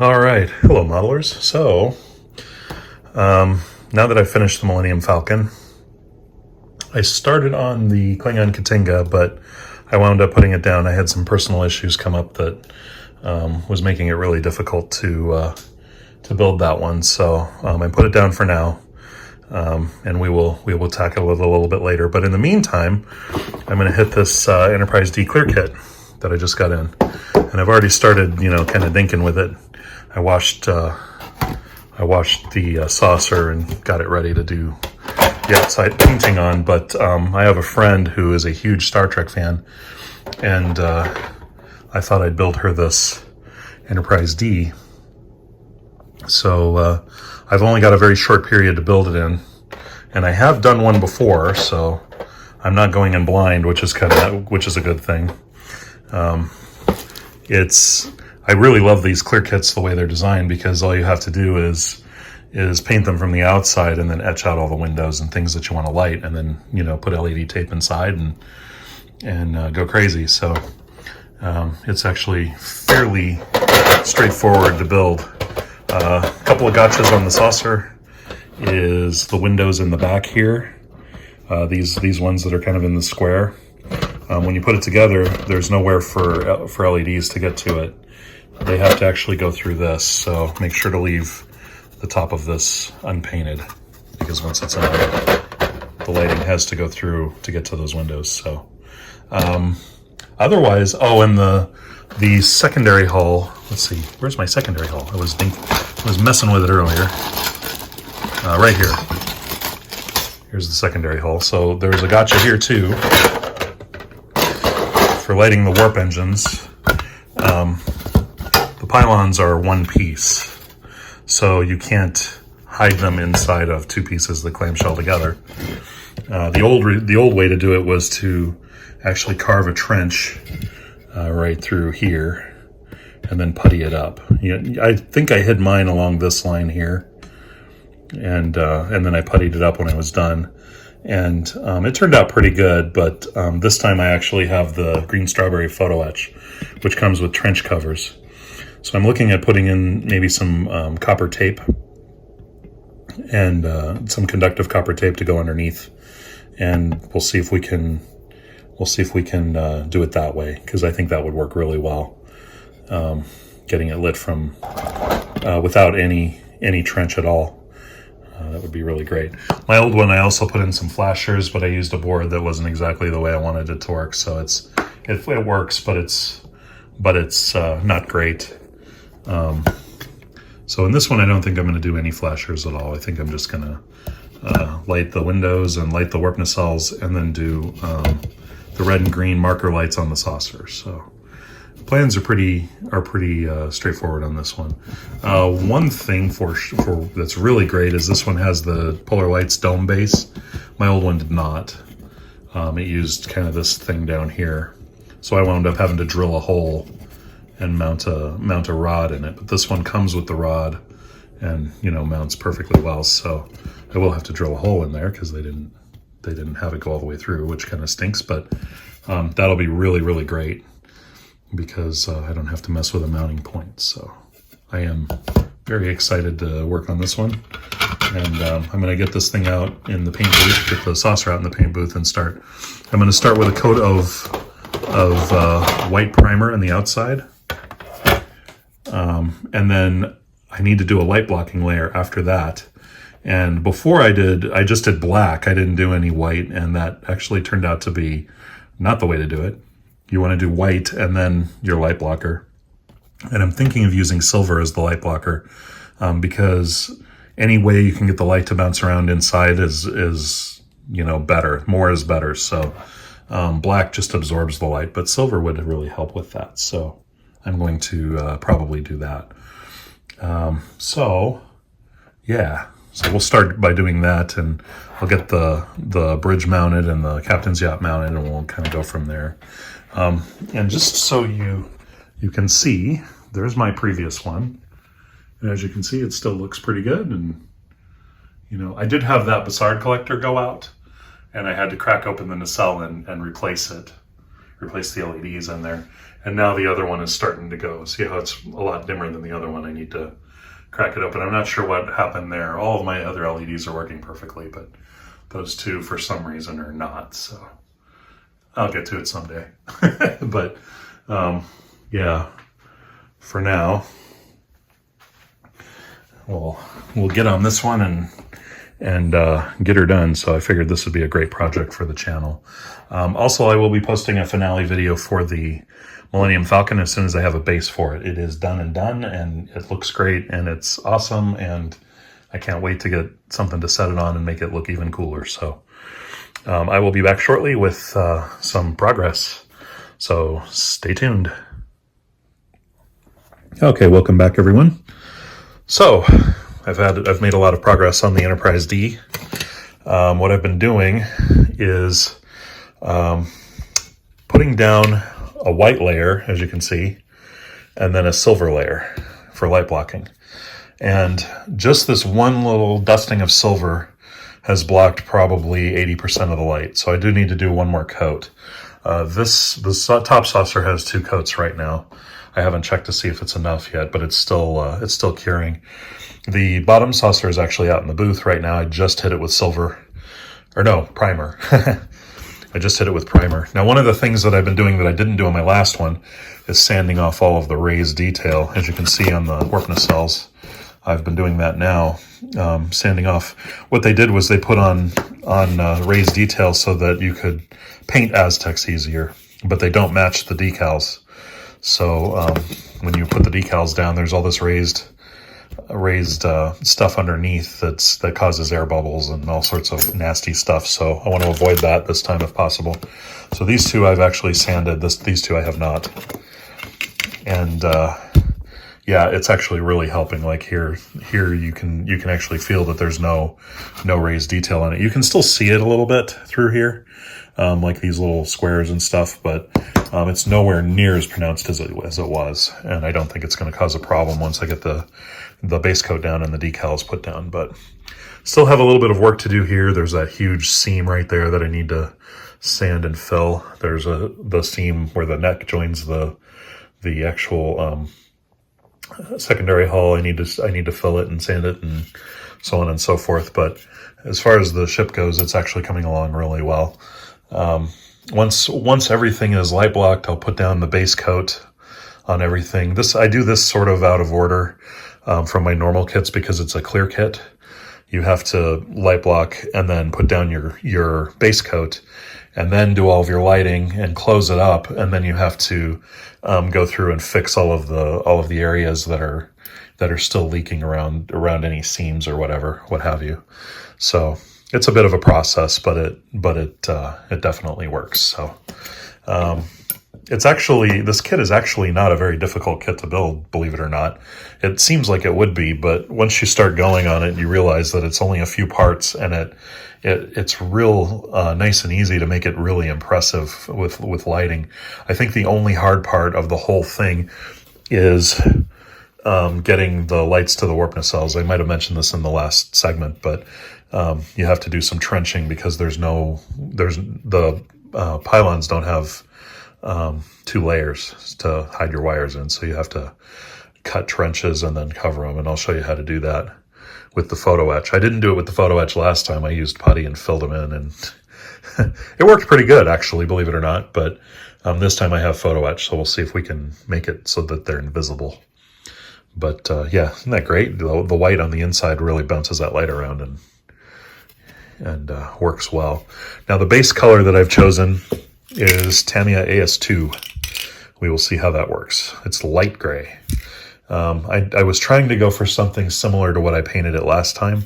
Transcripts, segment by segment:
All right, hello modelers. So now that I've finished the Millennium Falcon, I started on the Klingon Katinga, but I wound up putting it down. I had some personal issues come up that was making it really difficult to build that one. So I put it down for now, and we will tackle it a little bit later. But in the meantime, I'm going to hit this Enterprise D clear kit that I just got in, and I've already started, kind of dinking with it. I washed the saucer and got it ready to do the outside painting on, but I have a friend who is a huge Star Trek fan, and I thought I'd build her this Enterprise D. So I've only got a very short period to build it in, and I have done one before, so I'm not going in blind, which is a good thing. I really love these clear kits the way they're designed, because all you have to do is paint them from the outside and then etch out all the windows and things that you want to light, and then put LED tape inside and go crazy. So it's actually fairly straightforward to build. A couple of gotchas on the saucer is the windows in the back here. These ones that are kind of in the square. When you put it together, there's nowhere for LEDs to get to it. They have to actually go through this, so make sure to leave the top of this unpainted, because once it's on, the lighting has to go through to get to those windows. So otherwise, and the secondary hull, let's see, where's my secondary hull? I was messing with it earlier. Right here. Here's the secondary hull. So there's a gotcha here too for lighting the warp engines. The pylons are one piece, so you can't hide them inside of two pieces that clamshell together. The old way to do it was to actually carve a trench right through here and then putty it up. I think I hid mine along this line here, and then I puttied it up when I was done. And it turned out pretty good, but this time I actually have the green strawberry photo etch, which comes with trench covers. So I'm looking at putting in maybe some copper tape and some conductive copper tape to go underneath, and we'll see if we can do it that way, because I think that would work really well. Getting it lit from without any trench at all. That would be really great. My old one, I also put in some flashers, but I used a board that wasn't exactly the way I wanted it to work. So it works, but it's not great. So in this one, I don't think I'm going to do any flashers at all. I think I'm just going to light the windows and light the warp nacelles, and then do the red and green marker lights on the saucer. So plans are pretty straightforward on this one. One thing for that's really great is this one has the Polar Lights dome base. My old one did not. It used kind of this thing down here, so I wound up having to drill a hole and mount a rod in it. But this one comes with the rod and mounts perfectly well. So I will have to drill a hole in there because they didn't have it go all the way through, which kind of stinks. But that'll be really great, because I don't have to mess with a mounting point. So I am very excited to work on this one. And I'm going to get this thing out in the paint booth, get the saucer out in the paint booth, and start. I'm going to start with a coat of white primer on the outside. And then I need to do a light blocking layer after that. And before I just did black. I didn't do any white, and that actually turned out to be not the way to do it. You want to do white and then your light blocker. And I'm thinking of using silver as the light blocker, because any way you can get the light to bounce around inside is better. More is better. So black just absorbs the light, but silver would really help with that. So I'm going to probably do that. So we'll start by doing that, and I'll get the bridge mounted and the captain's yacht mounted, and we'll kind of go from there. And just so you can see, there's my previous one. And as you can see, it still looks pretty good. And, I did have that Bassard collector go out, and I had to crack open the nacelle and replace replace the LEDs in there. And now the other one is starting to go. See how it's a lot dimmer than the other one? I need to crack it open. I'm not sure what happened there. All of my other LEDs are working perfectly, but those two for some reason are not. So I'll get to it someday. But yeah, for now, we'll get on this one and get her done. So I figured this would be a great project for the channel. Also, I will be posting a finale video for the Millennium Falcon as soon as I have a base for it. It is done, and it looks great, and it's awesome, and I can't wait to get something to set it on and make it look even cooler. So I will be back shortly with some progress. So stay tuned. Okay, welcome back, everyone. So I've made a lot of progress on the Enterprise D. What I've been doing is putting down a white layer, as you can see, and then a silver layer for light blocking. And just this one little dusting of silver has blocked probably 80% of the light. So I do need to do one more coat. The top saucer has 2 coats right now. I haven't checked to see if it's enough yet, but it's still curing. The bottom saucer is actually out in the booth right now. I just hit it with primer. I just hit it with primer. Now, one of the things that I've been doing that I didn't do on my last one is sanding off all of the raised detail. As you can see on the warp nacelles, I've been doing that now, sanding off. What they did was they put on raised detail so that you could paint Aztecs easier, but they don't match the decals. So when you put the decals down, there's all this raised stuff underneath that causes air bubbles and all sorts of nasty stuff. So I want to avoid that this time if possible. So these two I've actually sanded. These two I have not. And yeah, it's actually really helping. Like here you can actually feel that there's no raised detail on it. You can still see it a little bit through here, like these little squares and stuff, but it's nowhere near as pronounced as it was. And I don't think it's going to cause a problem once I get the base coat down and the decals put down, but still have a little bit of work to do here. There's that huge seam right there that I need to sand and fill. There's the seam where the neck joins the actual secondary hull. I need to fill it and sand it and so on and so forth. But as far as the ship goes, it's actually coming along really well. Once everything is light blocked, I'll put down the base coat on everything. I do this sort of out of order from my normal kits because it's a clear kit. You have to light block and then put down your base coat and then do all of your lighting and close it up, and then you have to go through and fix all of the areas that are still leaking around any seams or what have you. So it's a bit of a process, but it definitely works. So this kit is actually not a very difficult kit to build, believe it or not. It seems like it would be, but once you start going on it, you realize that it's only a few parts, and it's real nice and easy to make it really impressive with lighting. I think the only hard part of the whole thing is getting the lights to the warp nacelles. I might have mentioned this in the last segment, but you have to do some trenching because the pylons don't have 2 layers to hide your wires in, so you have to cut trenches and then cover them, and I'll show you how to do that with the photo etch. I didn't do it with the photo etch last time. I used putty and filled them in, and it worked pretty good, actually, believe it or not, but this time I have photo etch, so we'll see if we can make it so that they're invisible. But yeah, isn't that great? The white on the inside really bounces that light around and works well. Now the base color that I've chosen is Tamiya AS2. We will see how that works. It's light gray. I was trying to go for something similar to what I painted it last time.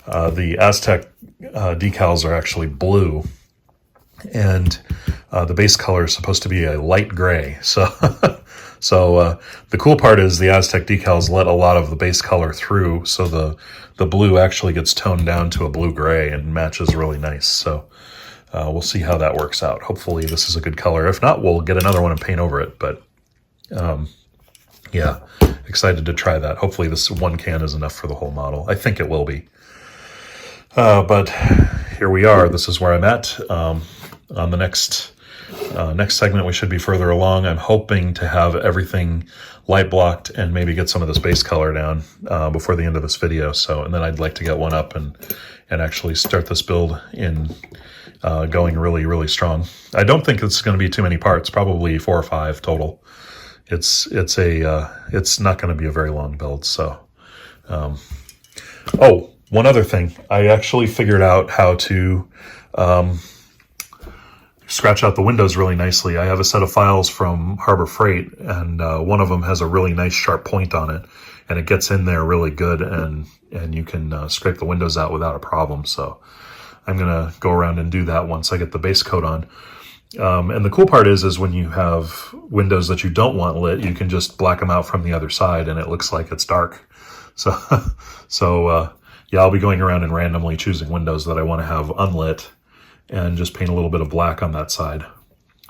The Aztec decals are actually blue, and the base color is supposed to be a light gray. So the cool part is the Aztec decals let a lot of the base color through, so the blue actually gets toned down to a blue-gray and matches really nice. So we'll see how that works out. Hopefully this is a good color. If not, we'll get another one and paint over it. But yeah, excited to try that. Hopefully this one can is enough for the whole model. I think it will be. But here we are. This is where I'm at. On the next Next segment, we should be further along. I'm hoping to have everything light blocked and maybe get some of this base color down before the end of this video. So, and then I'd like to get one up and actually start this build in going really, really strong. I don't think it's going to be too many parts, probably 4 or 5 total. It's not going to be a very long build. So, oh, one other thing, I actually figured out how to scratch out the windows really nicely. I have a set of files from Harbor Freight, and one of them has a really nice sharp point on it, and it gets in there really good, and you can scrape the windows out without a problem. So I'm gonna go around and do that once I get the base coat on. And the cool part is when you have windows that you don't want lit, you can just black them out from the other side and it looks like it's dark. So, yeah, I'll be going around and randomly choosing windows that I want to have unlit and just paint a little bit of black on that side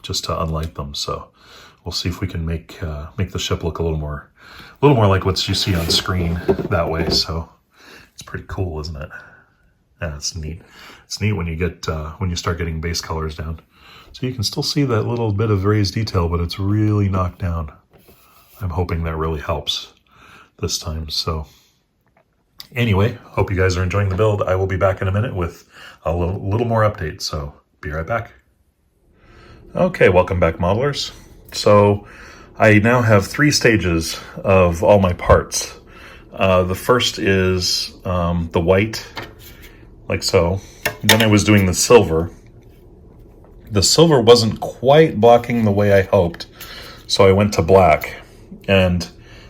just to unlight them. So we'll see if we can make the ship look a little more like what you see on screen that way. So it's pretty cool, isn't it? Yeah, it's neat. It's neat when you get when you start getting base colors down. So you can still see that little bit of raised detail, but it's really knocked down. I'm hoping that really helps this time. So anyway, hope you guys are enjoying the build. I will be back in a minute with a little more update. So be right back. Okay, welcome back, modelers. So I now have 3 stages of all my parts. The first is the white, like so. Then I was doing the silver. The silver wasn't quite blocking the way I hoped, so I went to black, and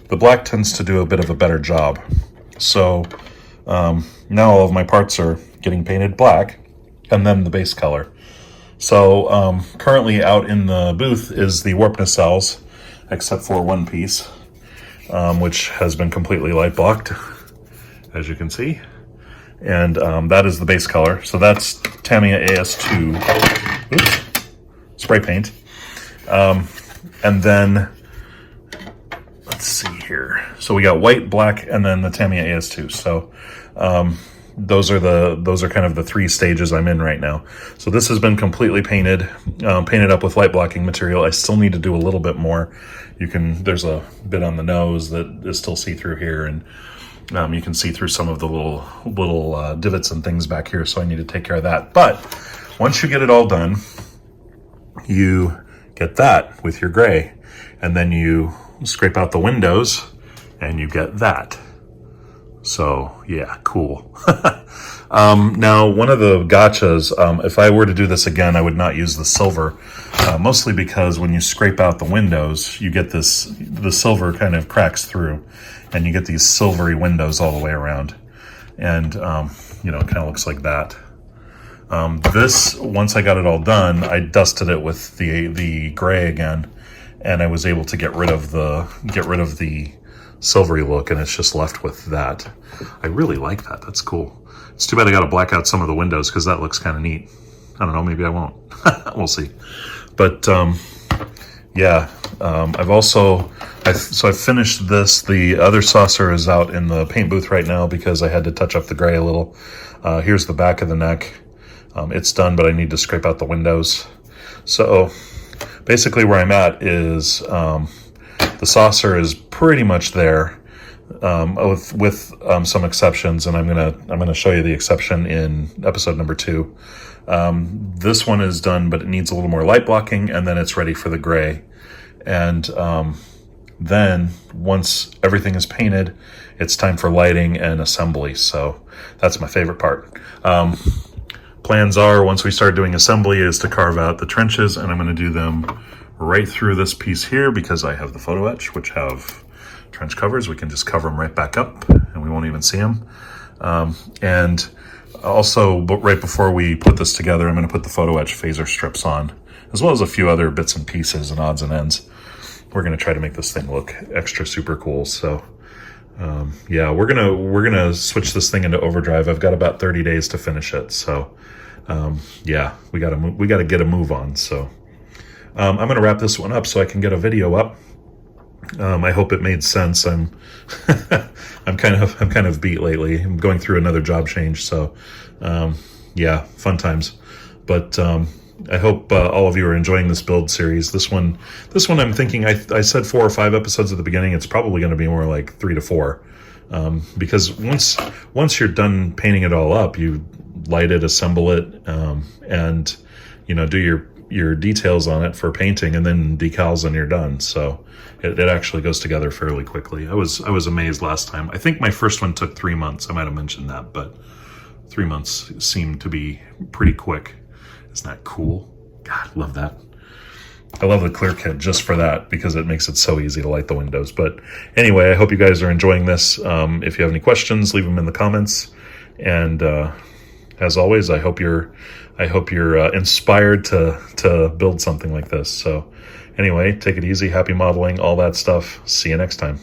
the black tends to do a bit of a better job. So now all of my parts are getting painted black, and then the base color. So currently out in the booth is the warp nacelles, except for one piece, which has been completely light blocked, as you can see. And that is the base color. So that's Tamiya AS2 spray paint. And then, let's see here. So we got white, black, and then the Tamiya AS2. So those are kind of the 3 stages I'm in right now. So this has been completely painted, painted up with light blocking material. I still need to do a little bit more. There's a bit on the nose that is still see-through here, and you can see through some of the little divots and things back here, so I need to take care of that. But once you get it all done, you get that with your gray, and then you scrape out the windows and you get that. So yeah, cool. Now, one of the gotchas, if I were to do this again, I would not use the silver, mostly because when you scrape out the windows, you get the silver kind of cracks through, and you get these silvery windows all the way around. And, you know, it kind of looks like that. This, once I got it all done, I dusted it with the gray again, and I was able to get rid of the silvery look, and it's just left with that. I really like that. That's cool. It's too bad I got to black out some of the windows because that looks kind of neat. I don't know, maybe I won't. We'll see. But yeah, I've finished this. The other saucer is out in the paint booth right now because I had to touch up the gray a little. Here's the back of the neck. It's done, but I need to scrape out the windows. So basically where I'm at is the saucer is pretty much there, with some exceptions, and I'm gonna show you the exception in episode number 2. This one is done, but it needs a little more light blocking, and then it's ready for the gray. And then once everything is painted, it's time for lighting and assembly. So that's my favorite part. Plans are, once we start doing assembly, is to carve out the trenches, and I'm going to do them right through this piece here because I have the photo etch, which have trench covers. We can just cover them right back up and we won't even see them. And also, right before we put this together, I'm going to put the photo etch phaser strips on, as well as a few other bits and pieces and odds and ends. We're going to try to make this thing look extra super cool. So yeah, we're gonna switch this thing into overdrive. I've got about 30 days to finish it. So yeah, we gotta get a move on. So I'm gonna wrap this one up so I can get a video up. I hope it made sense. I'm kind of beat lately. I'm going through another job change, so yeah, fun times. But I hope all of you are enjoying this build series. This one I'm thinking, I said 4 or 5 episodes at the beginning. It's probably going to be more like 3 to 4. Because once you're done painting it all up, you light it, assemble it, and do your details on it for painting, and then decals, and you're done. So it actually goes together fairly quickly. I was amazed last time. I think my first one took 3 months. I might have mentioned that, but 3 months seemed to be pretty quick. Isn't that cool? God, love that. I love the clear kit just for that, because it makes it so easy to light the windows. But anyway, I hope you guys are enjoying this. If you have any questions, leave them in the comments. And as always, I hope you're inspired to build something like this. So anyway, take it easy, happy modeling, all that stuff. See you next time.